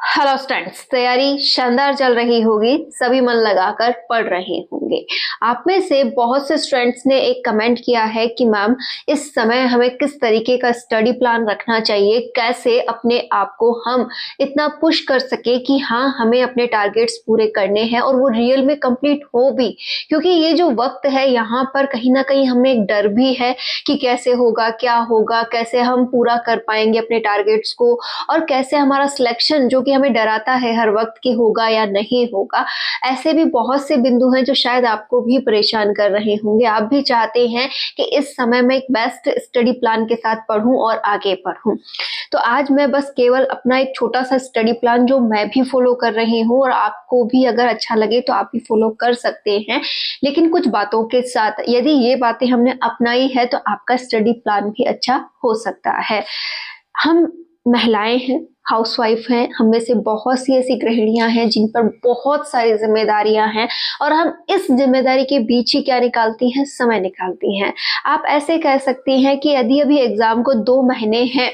Hello students, तैयारी शानदार चल रही होगी। सभी मन लगाकर पढ़ रहे होंगे। आप में से बहुत से स्टूडेंट्स ने एक कमेंट किया है कि मैम इस समय हमें किस तरीके का स्टडी प्लान रखना चाहिए, कैसे अपने आप को हम इतना पुश कर सके कि हाँ हमें अपने टारगेट्स पूरे करने हैं और वो रियल में कंप्लीट हो भी। क्योंकि ये जो वक्त है यहाँ पर कहीं ना कहीं हमें एक डर भी है कि कैसे होगा, क्या होगा, कैसे हम पूरा कर पाएंगे अपने टारगेट्स को और कैसे हमारा सिलेक्शन जो कि हमें डराता है हर वक्त कि होगा या नहीं होगा। ऐसे भी बहुत से बिंदु हैं जो शायद आपको भी परेशान कर रहे होंगे। आप भी चाहते हैं कि इस समय मैं एक बेस्ट स्टडी प्लान के साथ पढ़ूं और आगे पढ़ूं। तो आज मैं बस केवल अपना एक छोटा सा स्टडी प्लान जो मैं भी फॉलो कर रही हूँ और आपको भी अगर अच्छा लगे तो आप भी फॉलो कर सकते हैं, लेकिन कुछ बातों के साथ। यदि ये बातें हमने अपनाई है तो आपका स्टडी प्लान भी अच्छा हो सकता है। हम महिलाएं हैं, हाउसवाइफ हैं, हम में से बहुत सी ऐसी गृहिणियां हैं जिन पर बहुत सारी जिम्मेदारियां हैं और हम इस जिम्मेदारी के बीच ही क्या निकालती हैं, समय निकालती हैं। आप ऐसे कह सकती हैं कि यदि अभी एग्जाम को 2 महीने हैं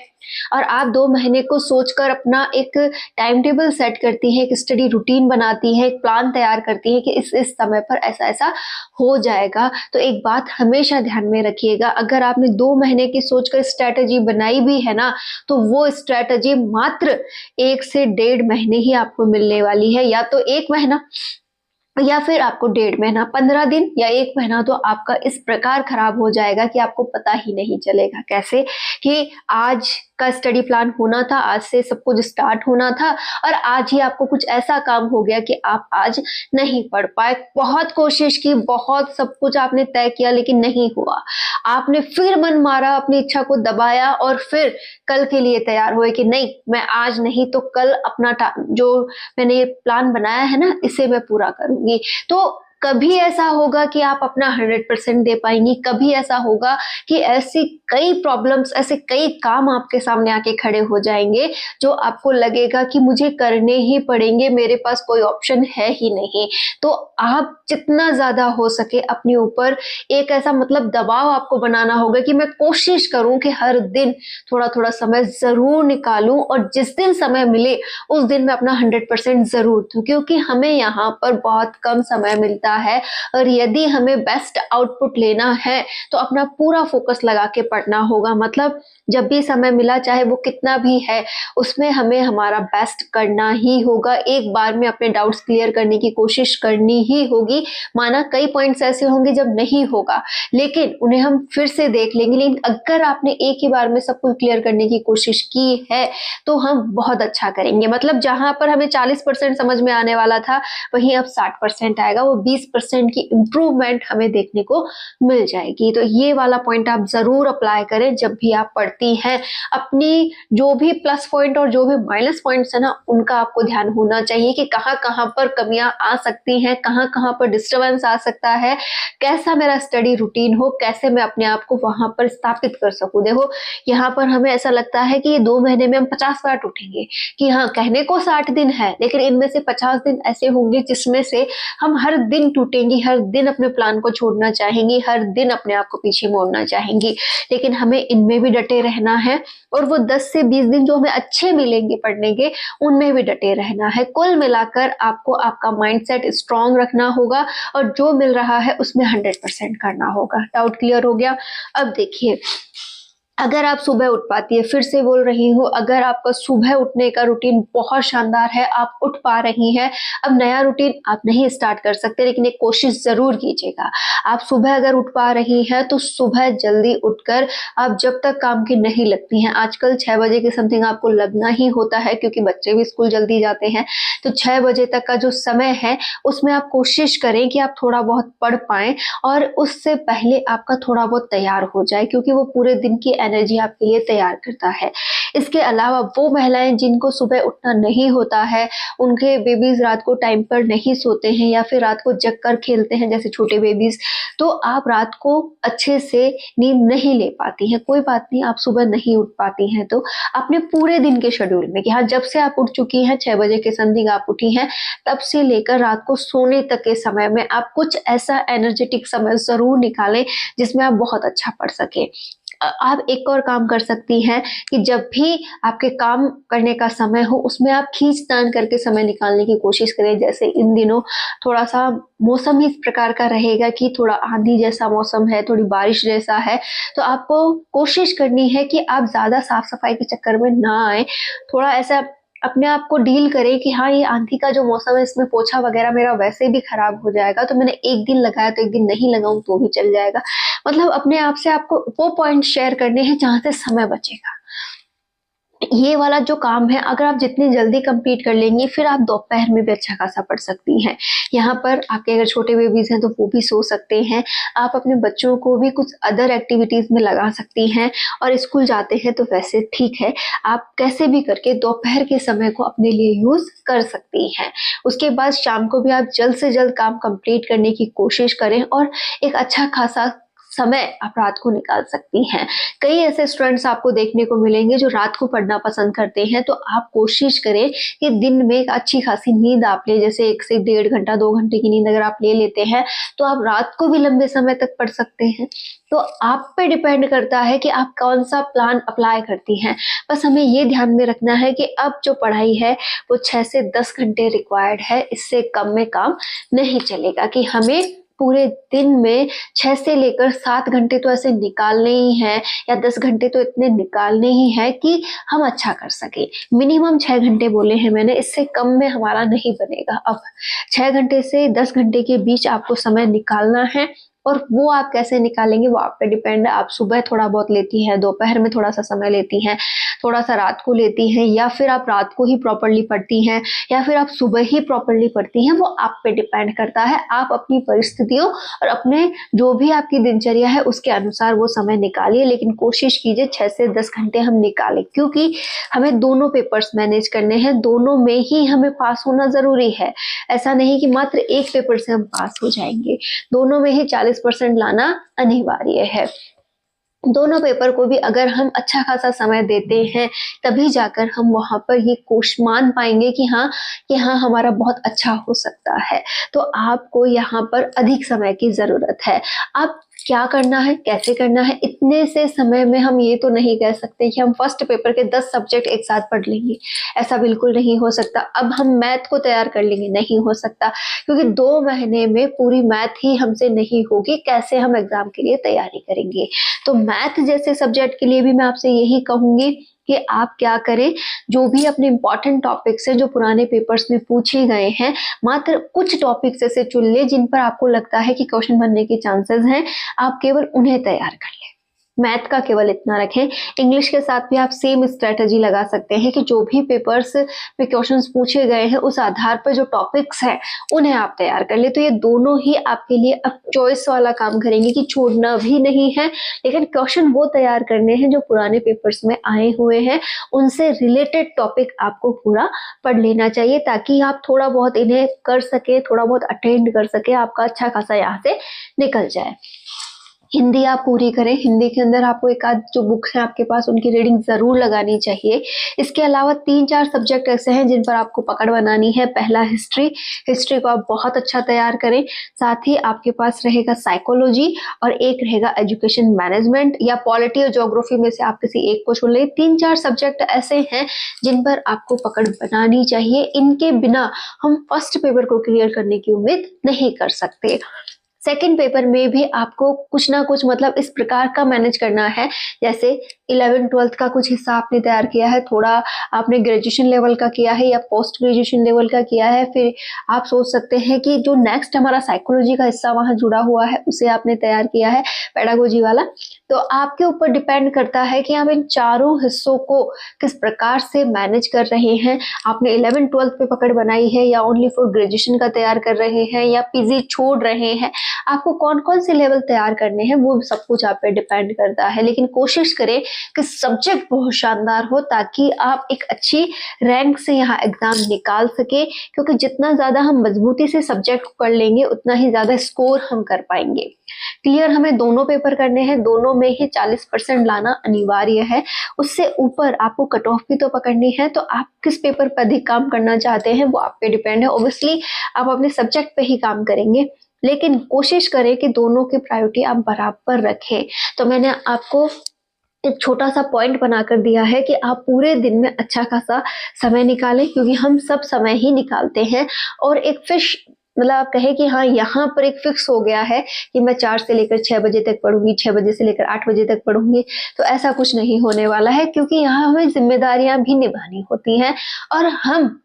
और आप 2 महीने को सोचकर अपना एक टाइम टेबल सेट करती हैं, एक स्टडी रूटीन बनाती हैं, एक प्लान तैयार करती हैं कि इस समय पर ऐसा ऐसा हो जाएगा, तो एक बात हमेशा ध्यान में रखिएगा, अगर आपने 2 महीने की सोचकर स्ट्रैटेजी बनाई भी है ना, तो वो स्ट्रैटेजी मात्र 1 से 1.5 महीने ही आपको मिलने वाली है। या तो 1 महीना या फिर आपको 1.5 महीना, 15 दिन या 1 महीना तो आपका इस प्रकार खराब हो जाएगा कि आपको पता ही नहीं चलेगा। कैसे कि आज का स्टडी प्लान होना था, आज से सब कुछ स्टार्ट होना था और आज ही आपको कुछ ऐसा काम हो गया कि आप आज नहीं पढ़ पाए। बहुत कोशिश की, बहुत सब कुछ आपने तय किया लेकिन नहीं हुआ। आपने फिर मन मारा, अपनी इच्छा को दबाया और फिर कल के लिए तैयार हुए कि नहीं, मैं आज नहीं तो कल अपना जो मैंने प्लान बनाया है ना, इसे मैं पूरा करूंगी। तो कभी ऐसा होगा कि आप अपना 100% दे पाएंगी, कभी ऐसा होगा कि ऐसी कई प्रॉब्लम्स, ऐसे कई काम आपके सामने आके खड़े हो जाएंगे जो आपको लगेगा कि मुझे करने ही पड़ेंगे, मेरे पास कोई ऑप्शन है ही नहीं। तो आप जितना ज्यादा हो सके अपने ऊपर एक ऐसा दबाव आपको बनाना होगा कि मैं कोशिश करूं कि हर दिन थोड़ा थोड़ा समय जरूर निकालूं और जिस दिन समय मिले उस दिन मैं अपना 100% जरूर दूं, क्योंकि हमें यहाँ पर बहुत कम समय मिलता है और यदि हमें बेस्ट आउटपुट लेना है तो अपना पूरा फोकस लगा के पढ़ना होगा। जब भी समय मिला, चाहे वो कितना भी है, उसमें हमें हमारा बेस्ट करना ही होगा। एक बार में अपने डाउट्स क्लियर करने की कोशिश करनी ही होगी। माना कई पॉइंट्स ऐसे होंगे जब नहीं होगा, लेकिन उन्हें हम फिर से देख लेंगे। लेकिन अगर आपने एक ही बार में सब कुछ क्लियर करने की कोशिश की है तो हम बहुत अच्छा करेंगे। जहां पर हमें 40% समझ में आने वाला था, वहीं अब 60% आएगा। वो 20% की इंप्रूवमेंट हमें देखने को मिल जाएगी। तो ये वाला पॉइंट आप जरूर अप्लाई करें जब भी आप पढ़ती हैं। अपनी जो भी प्लस पॉइंट और जो भी माइनस पॉइंट्स है ना, उनका आपको ध्यान होना चाहिए कि कहाँ कहाँ पर कमियां आ सकती हैं, कहाँ कहाँ पर डिस्टर्बेंस आ सकता है, कैसा मेरा स्टडी रूटीन हो, कैसे मैं अपने आप को वहां पर स्थापित कर सकूं। देखो, यहाँ पर हमें ऐसा लगता है कि ये 2 महीने में हम 50 बार टूटेंगे, कि हाँ कहने को 60 दिन है, लेकिन इनमें से 50 दिन ऐसे होंगे जिसमें से हम हर दिन टूटेंगी, हर दिन अपने प्लान को छोड़ना चाहेंगी, हर दिन अपने आप को पीछे मोड़ना चाहेंगी। लेकिन हमें इनमें भी डटे रहना है और वो 10 से 20 दिन जो हमें अच्छे मिलेंगे पढ़ने के, उनमें भी डटे रहना है। कुल मिलाकर आपको आपका माइंडसेट स्ट्रांग रखना होगा और जो मिल रहा है उसमें 100% करना होगा। डाउट क्लियर हो गया? अब देखिए, अगर आप सुबह उठ पाती है, फिर से बोल रही हूँ, अगर आपका सुबह उठने का रूटीन बहुत शानदार है, आप उठ पा रही हैं, अब नया रूटीन आप नहीं स्टार्ट कर सकते, लेकिन एक कोशिश जरूर कीजिएगा। आप सुबह अगर उठ पा रही हैं तो सुबह जल्दी उठकर आप जब तक काम की नहीं लगती हैं, आजकल 6 बजे के समथिंग आपको लगना ही होता है क्योंकि बच्चे भी स्कूल जल्दी जाते हैं, तो 6 बजे तक का जो समय है उसमें आप कोशिश करें कि आप थोड़ा बहुत पढ़ पाएं और उससे पहले आपका थोड़ा बहुत तैयार हो जाए, क्योंकि वो पूरे दिन की एनर्जी आपके लिए तैयार करता है। इसके अलावा वो महिलाएं जिनको सुबह उठना नहीं होता है, उनके बेबीज रात को टाइम पर नहीं सोते हैं या फिर रात को जग कर खेलते हैं, जैसे छोटे बेबीज, तो आप रात को अच्छे से नींद नहीं ले पाती हैं। कोई बात नहीं, आप सुबह नहीं उठ पाती हैं तो अपने पूरे दिन के शेड्यूल में, कि हाँ जब से आप उठ चुकी हैं, 6 बजे के समथिंग आप उठी हैं, तब से लेकर रात को सोने तक के समय में आप कुछ ऐसा एनर्जेटिक समय जरूर निकालें जिसमें आप बहुत अच्छा पढ़ सके। आप एक और काम कर सकती हैं कि जब भी आपके काम करने का समय हो उसमें आप खींचतान करके समय निकालने की कोशिश करें। जैसे इन दिनों थोड़ा सा मौसम ही इस प्रकार का रहेगा कि थोड़ा आंधी जैसा मौसम है, थोड़ी बारिश जैसा है, तो आपको कोशिश करनी है कि आप ज़्यादा साफ सफाई के चक्कर में ना आए। थोड़ा ऐसा अपने आप को डील करें कि हाँ, ये आंधी का जो मौसम है इसमें पोछा वगैरह मेरा वैसे भी खराब हो जाएगा, तो मैंने एक दिन लगाया तो एक दिन नहीं लगाऊं तो भी चल जाएगा। मतलब अपने आप से आपको वो पॉइंट शेयर करने हैं जहां से समय बचेगा। ये वाला जो काम है अगर आप जितनी जल्दी कंप्लीट कर लेंगी फिर आप दोपहर में भी अच्छा खासा पढ़ सकती हैं। यहाँ पर आपके अगर छोटे बेबीज हैं तो वो भी सो सकते हैं। आप अपने बच्चों को भी कुछ अदर एक्टिविटीज में लगा सकती हैं, और स्कूल जाते हैं तो वैसे ठीक है, आप कैसे भी करके दोपहर के समय को अपने लिए यूज कर सकती हैं। उसके बाद शाम को भी आप जल्द से जल्द काम कंप्लीट करने की कोशिश करें और एक अच्छा खासा समय आप रात को निकाल सकती हैं। कई ऐसे स्टूडेंट्स आपको देखने को मिलेंगे जो रात को पढ़ना पसंद करते हैं, तो आप कोशिश करें कि दिन में एक अच्छी खासी नींद आप ले, जैसे 1 से 1.5 घंटा 2 घंटे की नींद अगर आप ले लेते हैं तो आप रात को भी लंबे समय तक पढ़ सकते हैं। तो आप पे डिपेंड करता है कि आप कौन सा प्लान अप्लाई करती हैं। बस हमें ये ध्यान में रखना है कि अब जो पढ़ाई है वो 6 से 10 घंटे रिक्वायर्ड है, इससे कम में काम नहीं चलेगा। कि हमें पूरे दिन में 6 से लेकर 7 घंटे तो ऐसे निकालने ही हैं, या 10 घंटे तो इतने निकालने ही है कि हम अच्छा कर सके। मिनिमम 6 घंटे बोले हैं मैंने, इससे कम में हमारा नहीं बनेगा। अब 6 घंटे से 10 घंटे के बीच आपको समय निकालना है, और वो आप कैसे निकालेंगे वो आप पे डिपेंड है। आप सुबह थोड़ा बहुत लेती हैं, दोपहर में थोड़ा सा समय लेती हैं, थोड़ा सा रात को लेती हैं, या फिर आप रात को ही प्रॉपरली पढ़ती हैं, या फिर आप सुबह ही प्रॉपरली पढ़ती हैं, वो आप पे डिपेंड करता है। आप अपनी परिस्थितियों और अपने जो भी आपकी दिनचर्या है उसके अनुसार वो समय निकालिए, लेकिन कोशिश कीजिए 6 से 10 घंटे हम निकालें, क्योंकि हमें दोनों पेपर्स मैनेज करने हैं, दोनों में ही हमें पास होना जरूरी है। ऐसा नहीं कि मात्र एक पेपर से हम पास हो जाएंगे, दोनों में ही 40% लाना अनिवार्य है। दोनों पेपर को भी अगर हम अच्छा खासा समय देते हैं तभी जाकर हम वहां पर ये कोश मान पाएंगे कि हाँ हमारा बहुत अच्छा हो सकता है। तो आपको यहाँ पर अधिक समय की जरूरत है। आप क्या करना है, कैसे करना है, इतने से समय में हम ये तो नहीं कह सकते कि हम फर्स्ट पेपर के 10 सब्जेक्ट एक साथ पढ़ लेंगे, ऐसा बिल्कुल नहीं हो सकता। अब हम मैथ को तैयार कर लेंगे, नहीं हो सकता, क्योंकि 2 महीने में पूरी मैथ ही हमसे नहीं होगी। कैसे हम एग्जाम के लिए तैयारी करेंगे? तो मैथ जैसे सब्जेक्ट के लिए भी मैं आपसे यही कहूंगी कि आप क्या करें, जो भी अपने इंपॉर्टेंट टॉपिक्स हैं जो पुराने पेपर्स में पूछे गए हैं, मात्र कुछ टॉपिक्स ऐसे चुन ले जिन पर आपको लगता है कि क्वेश्चन बनने के चांसेस हैं, आप केवल उन्हें तैयार कर लें। मैथ का केवल इतना रखें। इंग्लिश के साथ भी आप सेम स्ट्रेटजी लगा सकते हैं कि जो भी पेपर्स में क्वेश्चंस पूछे गए हैं उस आधार पर जो टॉपिक्स हैं उन्हें आप तैयार कर ले। तो ये दोनों ही आपके लिए अब चॉइस वाला काम करेंगे कि छोड़ना भी नहीं है, लेकिन क्वेश्चन वो तैयार करने हैं जो पुराने पेपर्स में आए हुए हैं, उनसे रिलेटेड टॉपिक आपको पूरा पढ़ लेना चाहिए, ताकि आप थोड़ा बहुत इन्हें कर सके, थोड़ा बहुत अटेंड कर सके, आपका अच्छा खासा यहाँ से निकल जाए। हिंदी आप पूरी करें। हिंदी के अंदर आपको एक आध जो बुक्स हैं आपके पास उनकी रीडिंग जरूर लगानी चाहिए। इसके अलावा 3-4 सब्जेक्ट ऐसे हैं जिन पर आपको पकड़ बनानी है। पहला हिस्ट्री, हिस्ट्री को आप बहुत अच्छा तैयार करें। साथ ही आपके पास रहेगा साइकोलॉजी और एक रहेगा एजुकेशन मैनेजमेंट, या पॉलिटी और ज्योग्राफी में से आप किसी एक को चुन लें। 3-4 सब्जेक्ट ऐसे हैं जिन पर आपको पकड़ बनानी चाहिए। इनके बिना हम फर्स्ट पेपर को क्लियर करने की उम्मीद नहीं कर सकते। सेकेंड पेपर में भी आपको कुछ ना कुछ मतलब इस प्रकार का मैनेज करना है, जैसे 11th-12th का कुछ हिस्सा आपने तैयार किया है, थोड़ा आपने ग्रेजुएशन लेवल का किया है या पोस्ट ग्रेजुएशन लेवल का किया है, फिर आप सोच सकते हैं कि जो नेक्स्ट हमारा साइकोलॉजी का हिस्सा वहां जुड़ा हुआ है उसे आपने तैयार किया है, पेडागोजी वाला। तो आपके ऊपर डिपेंड करता है कि आप इन चारों हिस्सों को किस प्रकार से मैनेज कर रहे हैं। आपने 11th-12th पे पकड़ बनाई है, या ओनली फॉर ग्रेजुएशन का तैयार कर रहे हैं, या पीजी छोड़ रहे हैं, आपको कौन कौन से लेवल तैयार करने हैं वो सब कुछ आप पे डिपेंड करता है। लेकिन कोशिश करें कि सब्जेक्ट बहुत शानदार हो, ताकि आप एक अच्छी रैंक से यहाँ एग्जाम निकाल सके, क्योंकि जितना ज्यादा हम मजबूती से सब्जेक्ट को कर लेंगे उतना ही ज्यादा स्कोर हम कर पाएंगे। क्लियर हमें दोनों पेपर करने हैं, दोनों में ही 40% लाना अनिवार्य है। उससे ऊपर आपको कट ऑफ भी तो पकड़नी है, तो आप किस पेपर पर अधिक काम करना चाहते हैं वो आप पे डिपेंड है। ऑब्वियसली आप अपने सब्जेक्ट पे ही काम करेंगे, लेकिन कोशिश करें कि दोनों की प्रायोरिटी आप बराबर रखें। तो मैंने आपको एक छोटा सा पॉइंट बनाकर दिया है कि आप पूरे दिन में अच्छा खासा समय निकालें, क्योंकि हम सब समय ही निकालते हैं। और एक फिश मतलब आप कहें कि हाँ, यहाँ पर एक फिक्स हो गया है कि मैं 4 से लेकर 6 बजे तक पढ़ूंगी, 6 बजे से लेकर 8 बजे तक पढ़ूंगी, तो ऐसा कुछ नहीं होने वाला है, क्योंकि यहाँ हमें जिम्मेदारियां भी निभानी होती हैं और हम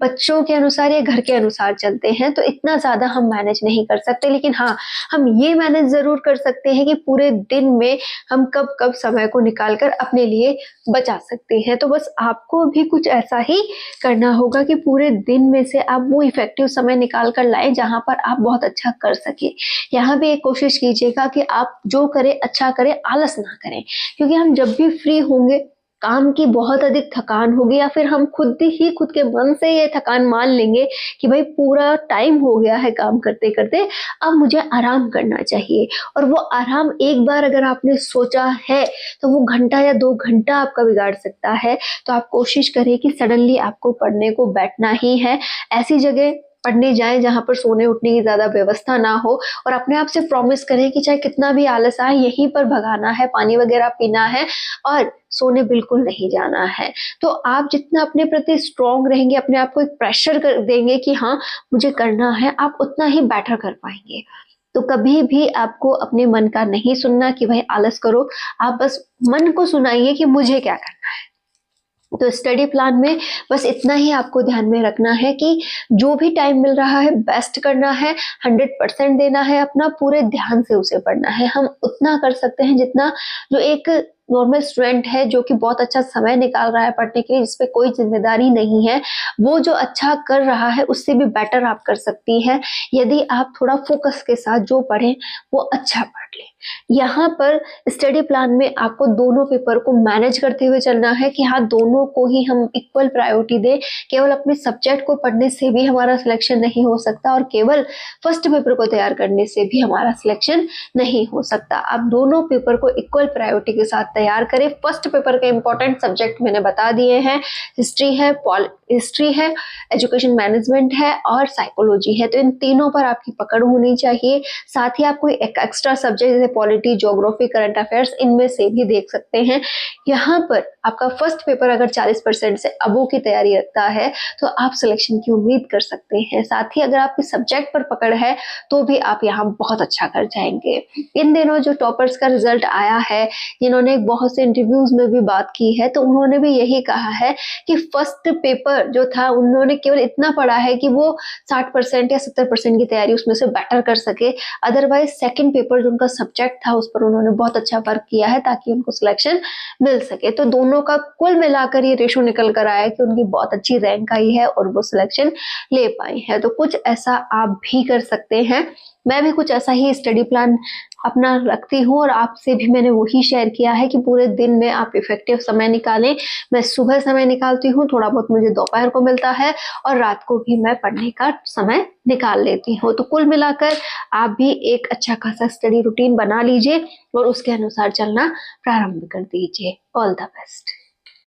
बच्चों के अनुसार या घर के अनुसार चलते हैं, तो इतना ज़्यादा हम मैनेज नहीं कर सकते। लेकिन हाँ, हम ये मैनेज ज़रूर कर सकते हैं कि पूरे दिन में हम कब-कब समय को निकाल कर अपने लिए बचा सकते हैं। तो बस आपको भी कुछ ऐसा ही करना होगा कि पूरे दिन में से आप वो इफ़ेक्टिव समय निकाल कर लाएँ, जहाँ पर आप बहुत अच्छा कर सकें। यहाँ भी एक कोशिश कीजिएगा कि आप जो करें, अच्छा करें, आलस ना करें। क्योंकि हम जब भी फ्री होंगे, काम की बहुत अधिक थकान होगी या फिर हम खुद खुद के मन से ये थकान मान लेंगे कि भाई पूरा टाइम हो गया है काम करते करते, अब मुझे आराम करना चाहिए। और वो आराम एक बार अगर आपने सोचा है तो वो घंटा या 2 घंटा आपका बिगाड़ सकता है। तो आप कोशिश करें कि सडनली आपको पढ़ने को बैठना ही है, ऐसी जगह पढ़ने जाएं जहाँ पर सोने उठने की ज़्यादा व्यवस्था ना हो, और अपने आप से प्रॉमिस करें कि चाहे कितना भी आलस आए, यहीं पर भगाना है, पानी वगैरह पीना है और सोने बिल्कुल नहीं जाना है। तो आप जितना अपने प्रति स्ट्रॉन्ग रहेंगे, अपने आप को एक प्रेशर कर देंगे कि हाँ मुझे करना है, आप उतना ही बेटर कर पाएंगे। तो कभी भी आपको अपने मन का नहीं सुनना कि भाई आलस करो, आप बस मन को सुनाइए कि मुझे क्या करना है। तो स्टडी प्लान में बस इतना ही आपको ध्यान में रखना है कि जो भी टाइम मिल रहा है बेस्ट करना है, 100% देना है, अपना पूरे ध्यान से उसे पढ़ना है। हम उतना कर सकते हैं जितना जो एक नॉर्मल स्टूडेंट है जो कि बहुत अच्छा समय निकाल रहा है पढ़ने के लिए, जिसपे कोई जिम्मेदारी नहीं है, वो जो अच्छा कर रहा है उससे भी बेटर आप कर सकती हैं यदि आप थोड़ा फोकस के साथ जो पढ़ें वो अच्छा पढ़ लें। यहाँ पर स्टडी प्लान में आपको दोनों पेपर को मैनेज करते हुए चलना है कि हाँ दोनों को ही हम इक्वल प्रायोरिटी दें। केवल अपने सब्जेक्ट को पढ़ने से भी हमारा सिलेक्शन नहीं हो सकता और केवल फर्स्ट पेपर को तैयार करने से भी हमारा सिलेक्शन नहीं हो सकता। आप दोनों पेपर को इक्वल प्रायोरिटी के साथ तैयार करें। फर्स्ट पेपर के इंपॉर्टेंट सब्जेक्ट मैंने बता दिए हैं, हिस्ट्री है, एजुकेशन मैनेजमेंट है और साइकोलॉजी है। तो इन तीनों पर आपकी पकड़ होनी चाहिए। साथ ही आप कोई एक एक्स्ट्रा सब्जेक्ट जैसे पॉलिटी, ज्योग्राफी, करंट अफेयर्स इनमें से भी देख सकते हैं। यहाँ पर आपका फर्स्ट पेपर अगर 40% से अबो की तैयारी रखता है तो आप सिलेक्शन की उम्मीद कर सकते हैं। साथ ही अगर आपकी सब्जेक्ट पर पकड़ है तो भी आप यहाँ बहुत अच्छा कर जाएंगे। इन दिनों जो टॉपर्स का रिजल्ट आया है, जिन्होंने बहुत से इंटरव्यूज में भी बात की है, तो उन्होंने भी यही कहा है कि फर्स्ट पेपर जो था उन्होंने केवल इतना पढ़ा है कि वो 60% या 70% की तैयारी उसमें से बेटर कर सके। अदरवाइज सेकंड पेपर जो उनका सब्जेक्ट था उस पर उन्होंने बहुत अच्छा वर्क किया है ताकि उनको सिलेक्शन मिल सके। तो दोनों का कुल मिलाकर ये रेशो निकल कर आया कि उनकी बहुत अच्छी रैंक आई है और वो सिलेक्शन ले पाई है। तो कुछ ऐसा आप भी कर सकते हैं। मैं भी कुछ ऐसा ही स्टडी प्लान अपना रखती हूँ और आपसे भी मैंने वही शेयर किया है कि पूरे दिन में आप इफेक्टिव समय निकालें। मैं सुबह समय निकालती हूँ, थोड़ा बहुत मुझे दोपहर को मिलता है और रात को भी मैं पढ़ने का समय निकाल लेती हूँ। तो कुल मिलाकर आप भी एक अच्छा खासा स्टडी रूटीन बना लीजिए और उसके अनुसार चलना प्रारंभ कर दीजिए। All the best.